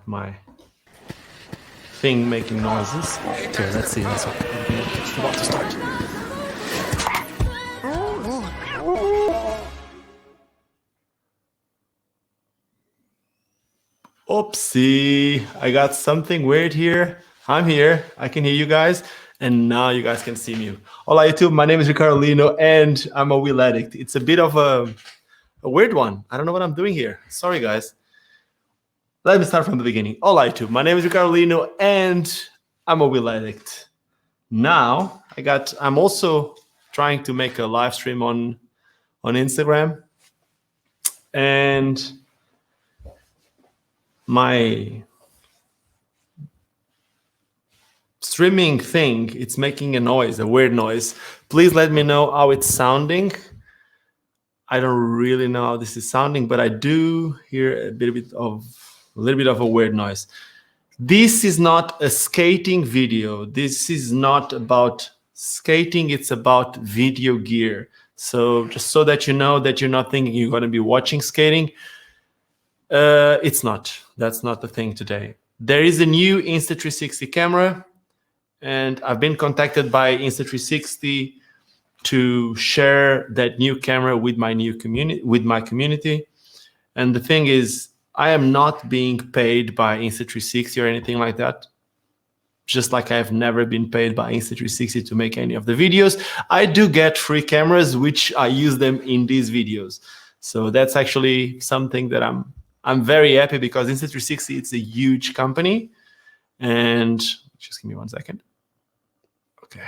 my thing making noises. Okay, let's see. That's it's about to start. Oopsie, I got something weird here. I'm here. I can hear you guys. And now you guys can see me. Hola, YouTube. My name is Lino, and I'm a wheel addict. It's a bit of a weird one. I don't know what I'm doing here. Sorry, guys. Let me start from the beginning. Hola, YouTube. My name is Lino, and I'm a wheel addict. Now, I'm also trying to make a live stream on Instagram. And my streaming thing, it's making a noise, a weird noise. Please let me know how it's sounding. I don't really know how this is sounding, but I do hear a little bit of a weird noise. This is not a skating video. This is not about skating. It's about video gear. So just so that you know that you're not thinking you're going to be watching skating. It's not. That's not the thing today. There is a new Insta360 camera, and I've been contacted by Insta360 to share that new camera with my community. And the thing is, I am not being paid by Insta360 or anything like that. Just like I've never been paid by Insta360 to make any of the videos. I do get free cameras, which I use them in these videos. So that's actually something that I'm very happy, because Insta360, it's a huge company. And just give me 1 second. Okay.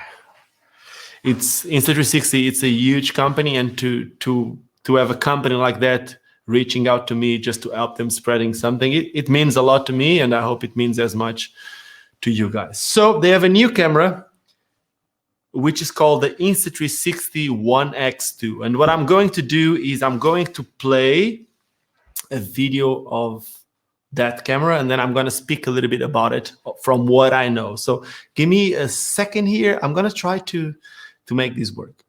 It's Insta360, it's a huge company, and to have a company like that reaching out to me just to help them spreading something, it means a lot to me, and I hope it means as much to you guys. So they have a new camera, which is called the Insta360 One X2. And what I'm going to do is I'm going to play a video of that camera, and then I'm going to speak a little bit about it from what I know. So give me a second here. I'm going to try to make this work.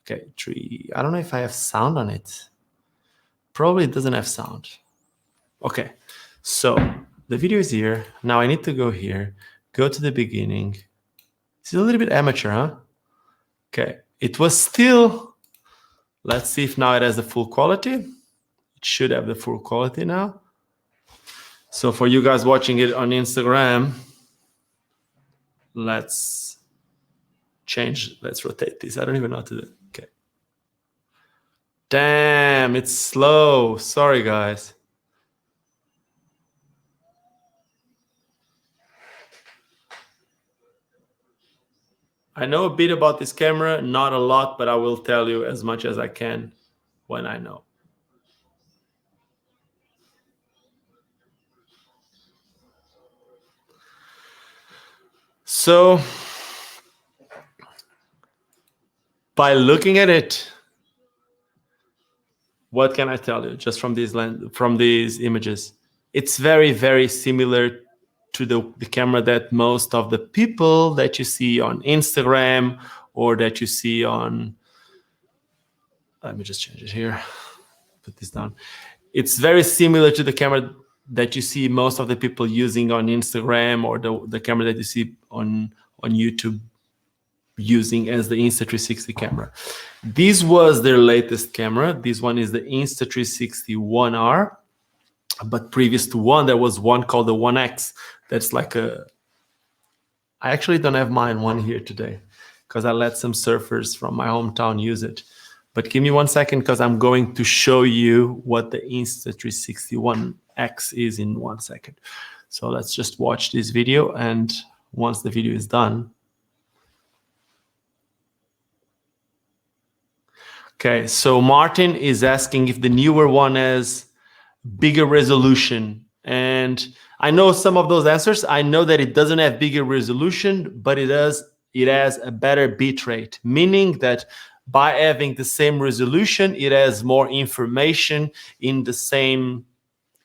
Okay, 3. I don't know if I have sound on it. Probably it doesn't have sound. Okay, so the video is here. Now I need to go here, go to the beginning. It's a little bit amateur, huh? Okay, it was still, let's see if now it has the full quality. It should have the full quality now. So for you guys watching it on Instagram, let's rotate this. I don't even know how to do it. Okay. Damn, it's slow. Sorry, guys. I know a bit about this camera, not a lot, but I will tell you as much as I can when I know. So by looking at it, what can I tell you just from these images? It's very, very similar to the camera that most of the people that you see on Instagram or that you see on, let me just change it here, put this down. It's very similar to the camera that you see most of the people using on Instagram, or the camera that you see on YouTube using as the Insta360 camera. This was their latest camera. This one is the Insta360 One R. But previous to one, there was one called the One X. That's like I actually don't have one here today, because I let some surfers from my hometown use it. But give me 1 second, because I'm going to show you what the Insta360 One X is in 1 second. So let's just watch this video, and once the video is done. Okay, so Martin is asking if the newer one has bigger resolution. And I know some of those answers. I know that it doesn't have bigger resolution, but it has a better bit rate, meaning that by having the same resolution, it has more information in the same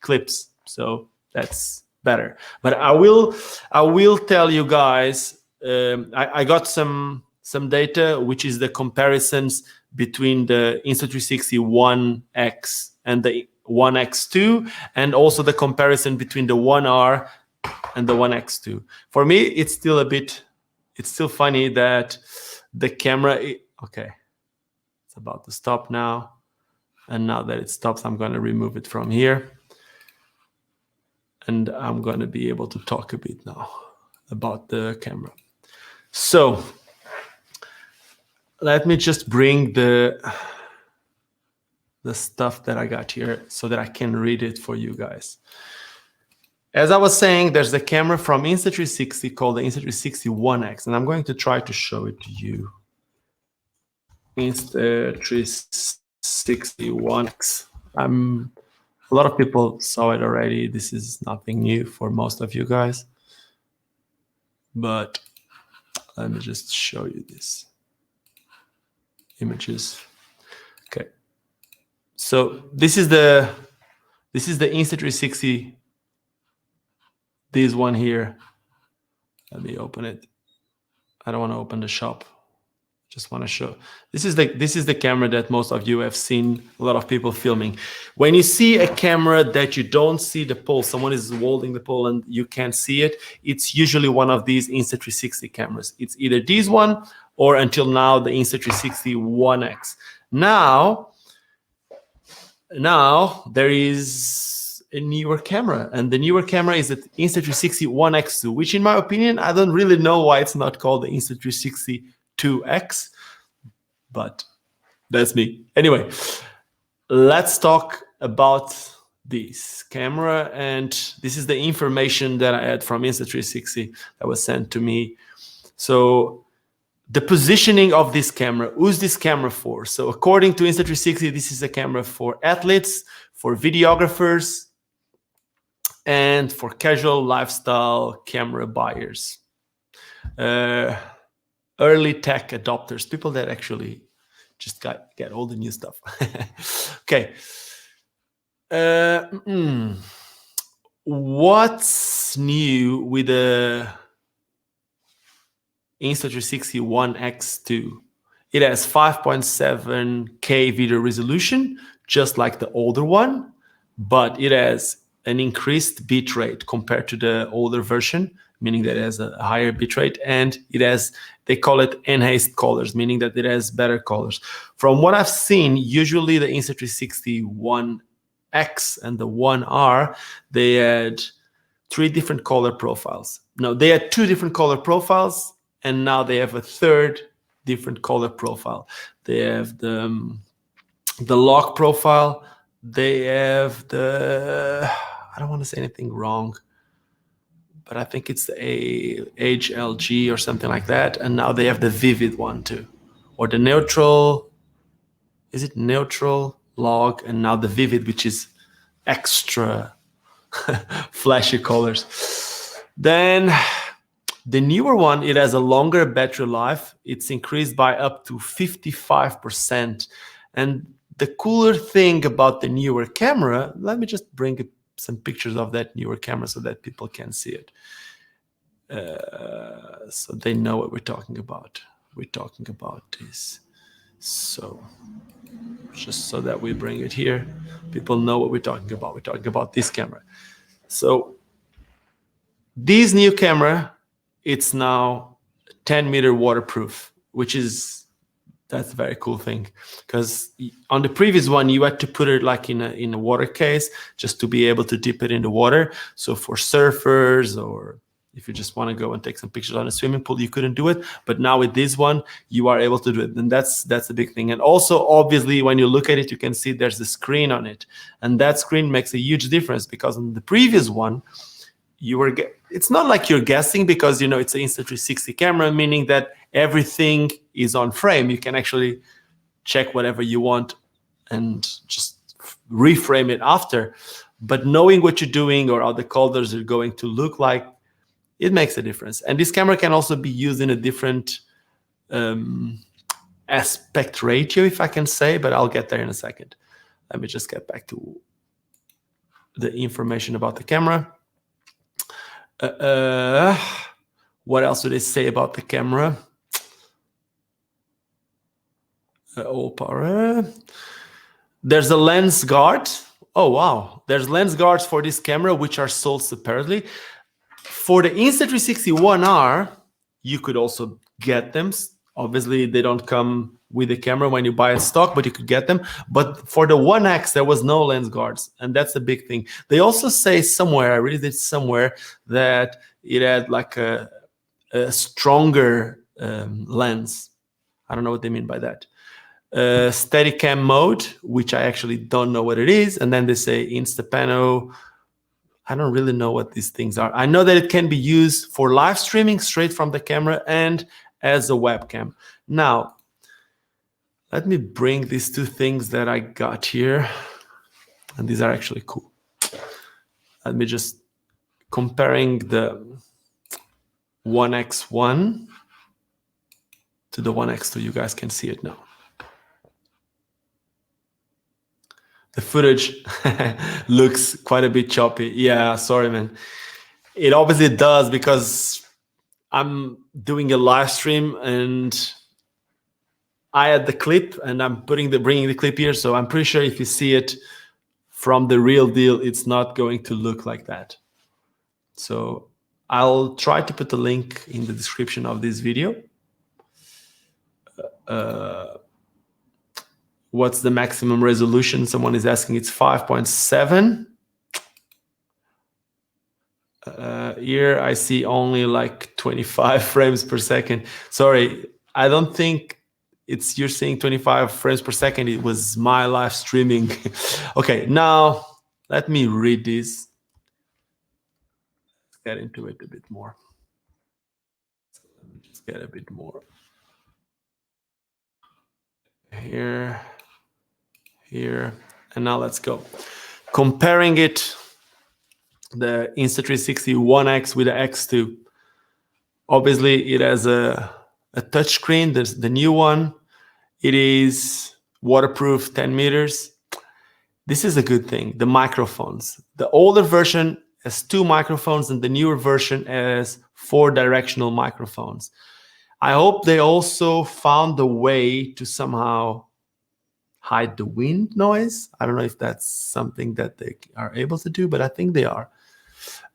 clips. So that's better. But I will tell you guys, I got some data, which is the comparisons between the Insta360 One X and the One X2, and also the comparison between the 1R and the One X2. For me, it's still funny that the camera, okay, it's about to stop now. And now that it stops, I'm going to remove it from here. And I'm going to be able to talk a bit now about the camera. So let me just bring the stuff that I got here so that I can read it for you guys. As I was saying, there's a camera from Insta360 called the Insta360 1X, and I'm going to try to show it to you. Insta360 1X. A lot of people saw it already. This is nothing new for most of you guys. But let me just show you this. Images. Okay. So this is the Insta360. This one here. Let me open it. I don't want to open the shop. Just want to show. This is the camera that most of you have seen a lot of people filming. When you see a camera that you don't see the pole, someone is holding the pole and you can't see it, it's usually one of these Insta360 cameras. It's either this one or until now the Insta360 1X. Now there is a newer camera, and the newer camera is the Insta360 1X2, which in my opinion, I don't really know why it's not called the Insta360 2X, but that's me. Anyway, let's talk about this camera, and this is the information that I had from Insta360 that was sent to me. So the positioning of this camera, who's this camera for? So according to Insta360, this is a camera for athletes, for videographers, and for casual lifestyle camera buyers. Early tech adopters, people that actually just get all the new stuff. Okay. What's new with the Insta360 1X2? It has 5.7K video resolution, just like the older one, but it has an increased bit rate compared to the older version, meaning that it has a higher bit rate, and it has, they call it enhanced colors, meaning that it has better colors. From what I've seen, usually the Insta360 1X and the 1R, they had 3 different color profiles. No, they had 2 different color profiles, and now they have a 3rd different color profile. They have the lock profile. They have the, I don't want to say anything wrong, but I think it's the HLG or something like that. And now they have the vivid one too, or the neutral, is it neutral, log, and now the vivid, which is extra flashy colors. Then the newer one, it has a longer battery life. It's increased by up to 55%. And the cooler thing about the newer camera, let me just bring some pictures of that newer camera so that people can see it. So they know what we're talking about. We're talking about this. So just so that we bring it here, people know what we're talking about. We're talking about this camera. So this new camera, it's now 10-meter waterproof, which is, that's a very cool thing, because on the previous one you had to put it like in a water case just to be able to dip it in the water. So for surfers, or if you just want to go and take some pictures on a swimming pool, you couldn't do it. But now with this one, you are able to do it, and that's a big thing. And also, obviously, when you look at it, you can see there's a screen on it, and that screen makes a huge difference, because on the previous one, it's not like you're guessing, because you know it's an Insta360 camera, meaning that everything is on frame. You can actually check whatever you want and just reframe it after. But knowing what you're doing or how the colors are going to look like, it makes a difference. And this camera can also be used in a different aspect ratio, if I can say, but I'll get there in a second. Let me just get back to the information about the camera. What else do they say about the camera? There's a lens guard Oh, wow. There's lens guards for this camera, which are sold separately. For the Insta360 1R, you could also get them. Obviously, they don't come with the camera when you buy it stock, but you could get them. But for the 1X, there was no lens guards, and that's a big thing. They also say somewhere, I read it somewhere, that it had like a stronger lens. I don't know what they mean by that. Steadicam mode, which I actually don't know what it is, and then they say Instapano. I don't really know what these things are. I know that it can be used for live streaming straight from the camera and as a webcam. Now, let me bring these two things that I got here, and these are actually cool. Let me just comparing the 1X1 to the 1X2. You guys can see it now. The footage looks quite a bit choppy. Yeah, sorry, man. It obviously does because I'm doing a live stream and I had the clip and I'm bringing the clip here. So I'm pretty sure if you see it from the real deal, it's not going to look like that. So I'll try to put the link in the description of this video. What's the maximum resolution? Someone is asking. It's 5.7. Here I see only like 25 frames per second. Sorry, I don't think you're seeing 25 frames per second. It was my live streaming. Okay, now let me read this. Let's get into it a bit more. Let me just get a bit more. Here, and now let's go. Comparing it, the Insta360 1X with the X2. Obviously, it has a touch screen. There's the new one. It is waterproof, 10 meters. This is a good thing. The microphones. The older version has 2 microphones, and the newer version has 4 directional microphones. I hope they also found a way to somehow hide the wind noise. I don't know if that's something that they are able to do, but I think they are.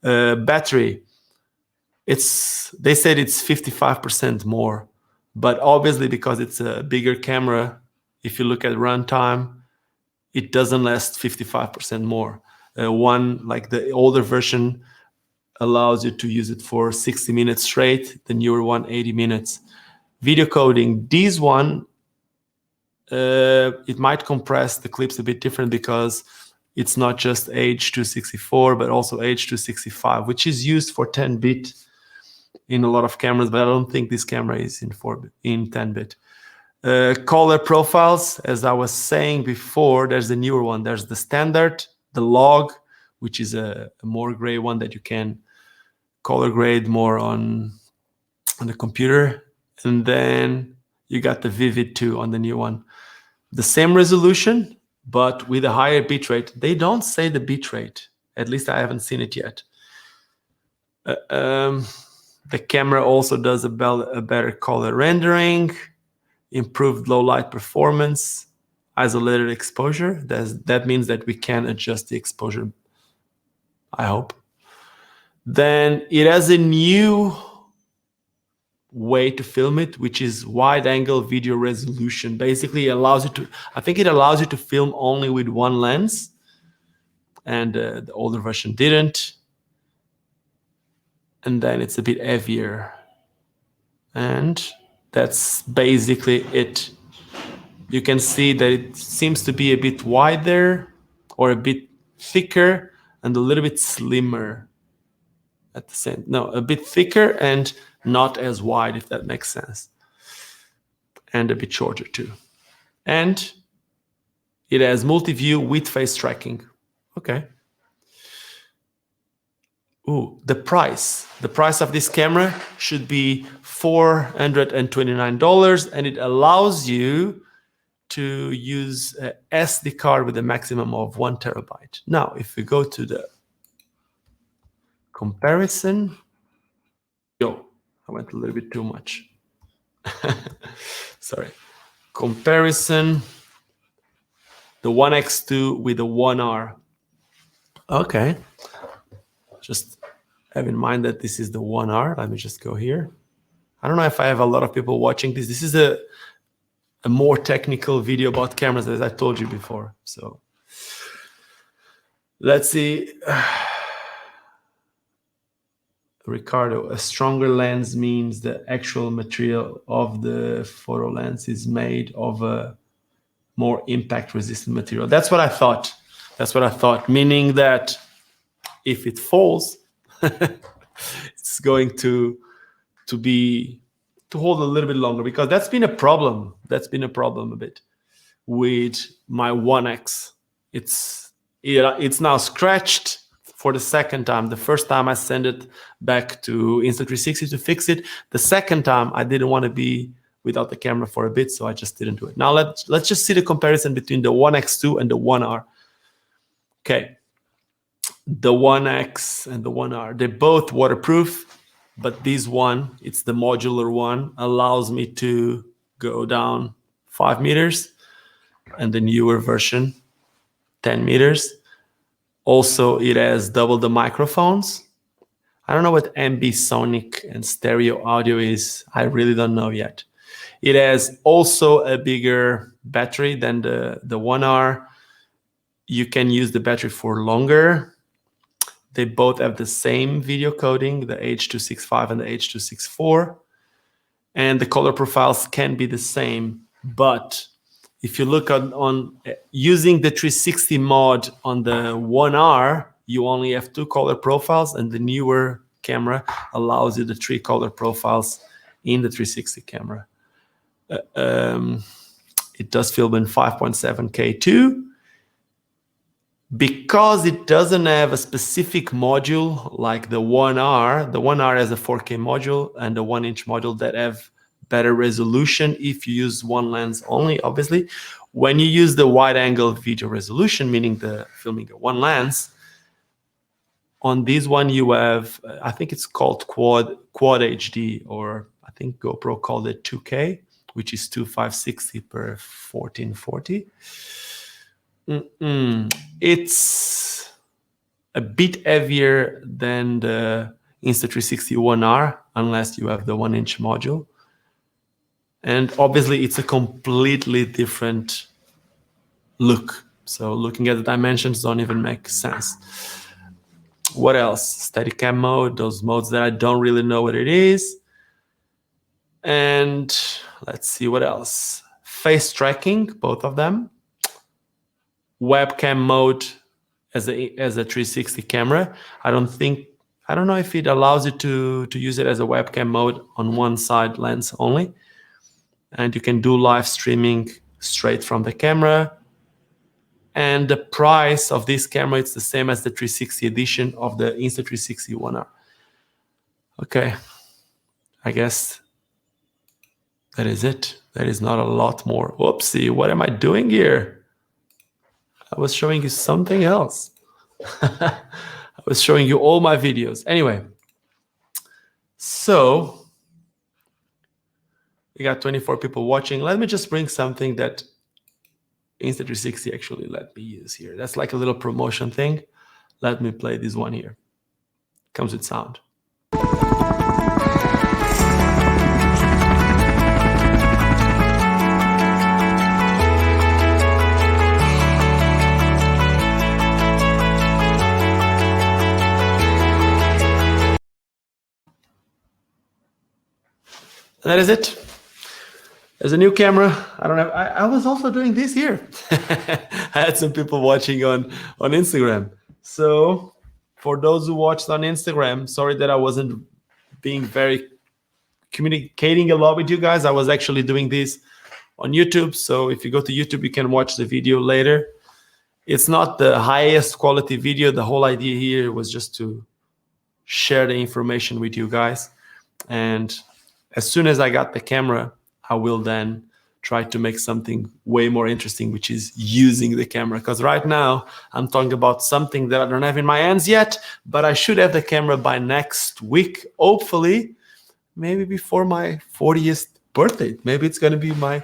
Battery. They said it's 55% more, but obviously because it's a bigger camera, if you look at runtime, it doesn't last 55% more. One, like the older version, allows you to use it for 60 minutes straight, the newer one 80 minutes. Video coding, this one, it might compress the clips a bit different because it's not just H.264, but also H.265, which is used for 10-bit in a lot of cameras, but I don't think this camera is in 10-bit. Color profiles, as I was saying before, there's the newer one. There's the standard, the log, which is a more gray one that you can color grade more on the computer. And then you got the vivid too on the new one. The same resolution, but with a higher bitrate. They don't say the bitrate. At least I haven't seen it yet. The camera also does a better color rendering, improved low light performance, isolated exposure. That means that we can adjust the exposure, I hope. Then it has a new way to film it, which is wide angle video resolution. Basically, I think it allows you to film only with one lens, and the older version didn't. And then it's a bit heavier. And that's basically it. You can see that it seems to be a bit wider or a bit thicker and a little bit slimmer at the same. No, a bit thicker and not as wide, if that makes sense. And a bit shorter too. And it has multi-view with face tracking. Okay. Ooh, the price. The price of this camera should be $429, and it allows you to use a SD card with a maximum of 1 terabyte. Now, if we go to the comparison, I went a little bit too much. Sorry. Comparison, the 1X2 with the 1R. Okay. Just have in mind that this is the 1R. Let me just go here. I don't know if I have a lot of people watching this. This is a more technical video about cameras, as I told you before. So let's see. Ricardo, a stronger lens means the actual material of the photo lens is made of a more impact resistant material. That's what I thought. That's what I thought, meaning that if it falls, it's going to hold a little bit longer, because that's been a problem. That's been a problem a bit with my 1X. It's now scratched for the second time. The first time I sent it back to Insta360 to fix it. The second time I didn't want to be without the camera for a bit, so I just didn't do it. Now let's just see the comparison between the 1X2 and the 1R. Okay, the 1X and the 1R, they're both waterproof, but this one, it's the modular one, allows me to go down 5 meters, and the newer version 10 meters. Also, it has double the microphones. I don't know what ambisonic and stereo audio is. I really don't know yet. It has also a bigger battery than the 1R. You can use the battery for longer. They both have the same video coding, the H.265 and the H.264. And the color profiles can be the same, but if you look on using the 360 mod on the 1R, you only have 2 color profiles, and the newer camera allows you the 3 color profiles in the 360 camera. It does film in 5.7K too. Because it doesn't have a specific module like the 1R has a 4K module and a 1-inch module that have better resolution if you use one lens only, obviously. When you use the wide angle video resolution, meaning the filming at one lens, on this one you have, I think it's called quad HD, or I think GoPro called it 2K, which is 2560 per 1440. It's a bit heavier than the Insta360 1R, unless you have the 1-inch module. And obviously it's a completely different look. So looking at the dimensions don't even make sense. What else? Steadicam mode, those modes that I don't really know what it is. And let's see what else. Face tracking, both of them. Webcam mode as a 360 camera. I don't know if it allows you to use it as a webcam mode on one side lens only. And you can do live streaming straight from the camera. And the price of this camera, it's the same as the 360 edition of the Insta360 1R. Okay, I guess that is it. That is not a lot more. Whoopsie, what am I doing here? I was showing you something else. I was showing you all my videos. Anyway, so we got 24 people watching. Let me just bring something that Insta360 actually let me use here. That's like a little promotion thing. Let me play this one here. Comes with sound. And that is it. There's a new camera. I don't have. I was also doing this here. I had some people watching on Instagram. So for those who watched on Instagram, sorry that I wasn't being very communicating a lot with you guys. I was actually doing this on YouTube. So if you go to YouTube, you can watch the video later. It's not the highest quality video. The whole idea here was just to share the information with you guys. And as soon as I got the camera, I will then try to make something way more interesting, which is using the camera. Because right now I'm talking about something that I don't have in my hands yet, but I should have the camera by next week, hopefully, maybe before my 40th birthday. Maybe it's going to be my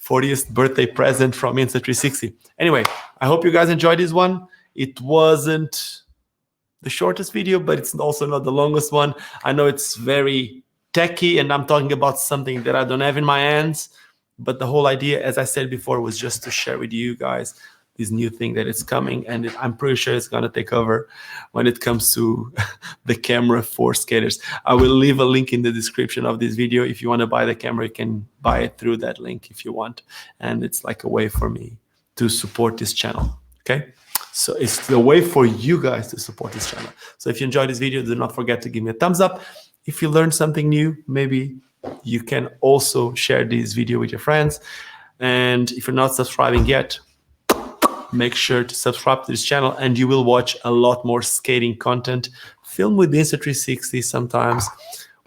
40th birthday present from Insta360. Anyway, I hope you guys enjoyed this one. It wasn't the shortest video, but it's also not the longest one. I know it's very techy, and I'm talking about something that I don't have in my hands. But the whole idea, as I said before, was just to share with you guys this new thing that is coming, and I'm pretty sure it's gonna take over when it comes to the camera for skaters. I will leave a link in the description of this video. If you want to buy the camera, you can buy it through that link if you want, and it's like a way for me to support this channel. Okay, so it's the way for you guys to support this channel. So if you enjoyed this video, do not forget to give me a thumbs up. If you learned something new, maybe you can also share this video with your friends. And if you're not subscribing yet, make sure to subscribe to this channel, and you will watch a lot more skating content filmed with the Insta360, sometimes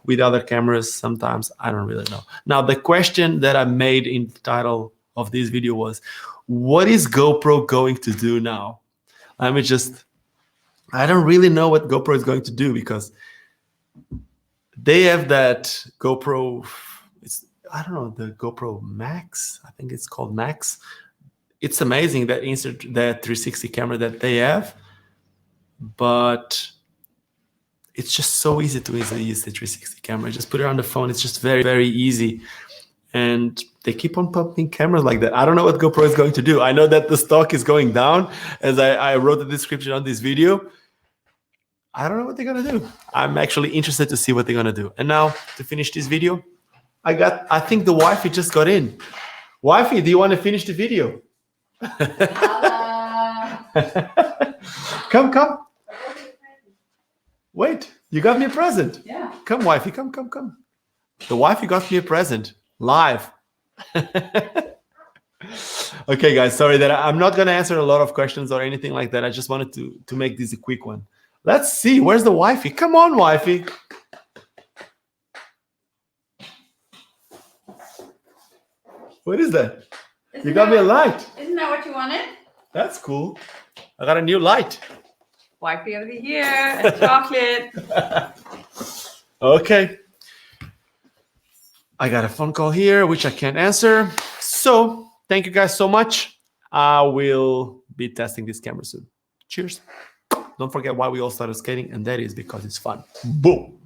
with other cameras, sometimes I don't really know. Now, the question that I made in the title of this video was, what is GoPro going to do now? I don't really know what GoPro is going to do, because they have that GoPro, I don't know, the GoPro Max, I think it's called Max. It's amazing that 360 camera that they have, but it's just so easy to use the 360 camera. Just put it on the phone. It's just very, very easy. And they keep on pumping cameras like that. I don't know what GoPro is going to do. I know that the stock is going down, as I wrote the description on this video. I don't know what they're going to do. I'm actually interested to see what they're going to do. And now, to finish this video, I think the wifey just got in. Wifey, do you want to finish the video? Come. Wait, you got me a present. Yeah. Come, wifey, come. The wifey got me a present live. Okay, guys, sorry that I'm not gonna answer a lot of questions or anything like that. I just wanted to make this a quick one. Let's see, where's the wifey? Come on, wifey. What is that? You got me a light. Isn't that what you wanted? That's cool. I got a new light. Wifey over here and chocolate. Okay. I got a phone call here, which I can't answer. So thank you guys so much. I will be testing this camera soon. Cheers. Don't forget why we all started skating, and that is because it's fun. Boom.